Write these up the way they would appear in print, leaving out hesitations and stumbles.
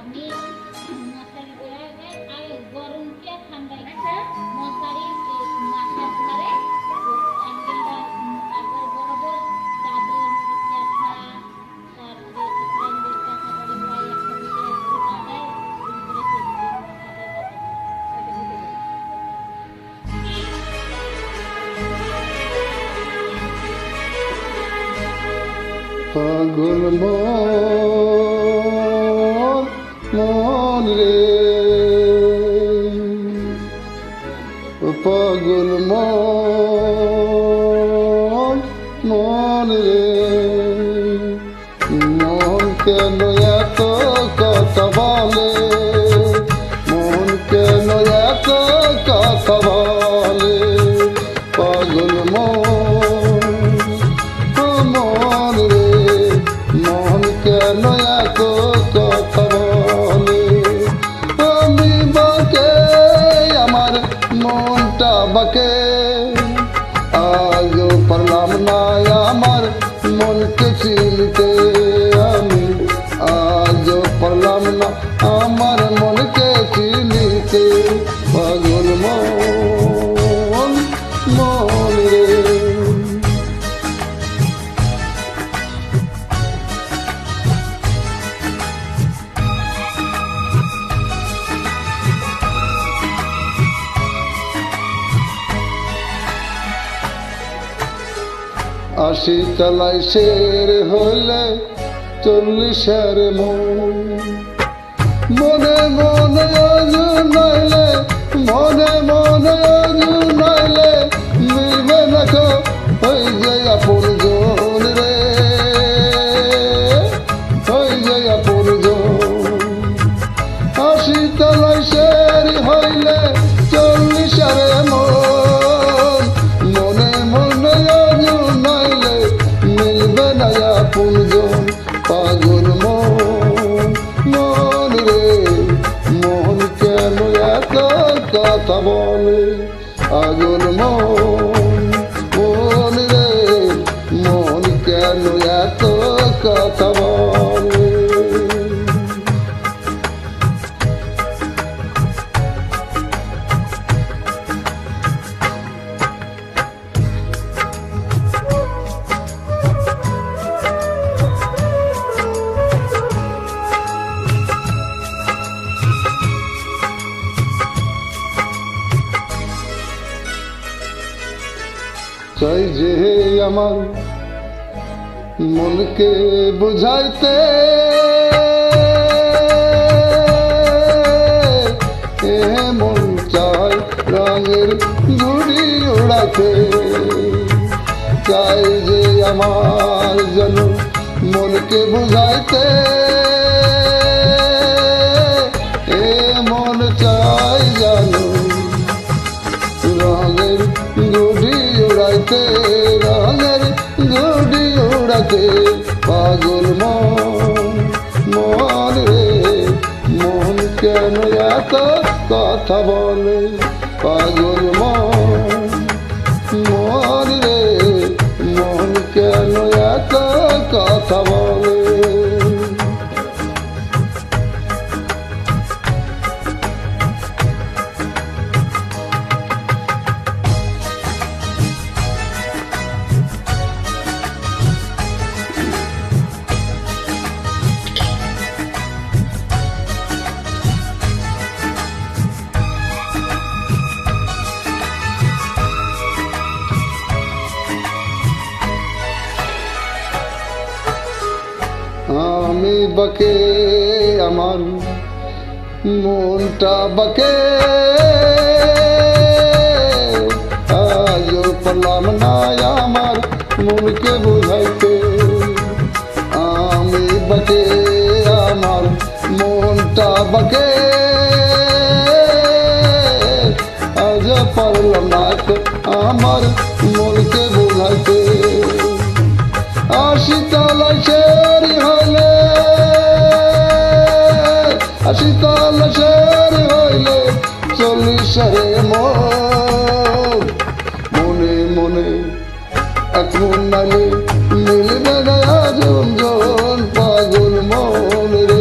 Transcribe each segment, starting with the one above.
আমি মশারি গরম কি আর ঠান্ডা মশারি মাথার ধারে অ্যাঙ্গেলটা একবার বরাবর চাদর ক্যাথা তারপরে ফ্রেন্ডের ক্যাথা বাড়ি হয় একটা দিকে ঢোকা দেয় করে মাথাটায় পাগল মন মন রে পাগল মন মন রে মন কেন এত কথা বলে মন কেন এত কথা বলে পাগল মন রে মন কেন এত কথা বলে আমি বাকে আমার মনটা বাকে আজও পারলাম না আমার মনকে চিনতে আমি আজও পারলাম না আমার মনকে চিনতে পাগল মন মন রে আশি তলায় শের হলে 40 মনে মনে নাইলে মনে মনে নাইলে মিলবে না কো ওই যে আপন জন রে ওই যে আপন জন আশি তলায় শের হইলে 40 মনে মনে নাইলে মিলবে না আপন জন পাগল মন রে মন কেন এত কথা বলে পাগল মন রে মন কেন এত কথা বলে চাই যে আমার মনকে বুঝাইতে মন চাই রঙের ঘুড়ি উড়াতে চাই যে আমার যেন মনকে বুঝাইতে মন চাই জানো রঙের গুড়ি উড়াইতে রঙের গুড়ি উড়াতে পাগল মন রে মন কেন এত কথা বলে পাগল মন রে মন কেন এত কথা বলে আমি বাকে আমার মনটা বাকে আজও পারলাম না আমার মনকে বুঝাইতে আমি বাকে আমার মনটা বাকে আজও পারলাম না আমার মনকে বুঝাইতে আশি তলায় শের হইলে আশি তলায় শের হইলে 40 মনে মনে এক মন নালে মিলবে না জন পাগল মন রে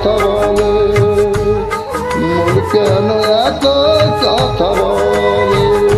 কথা বলে, মন কেন এত কথা বলে।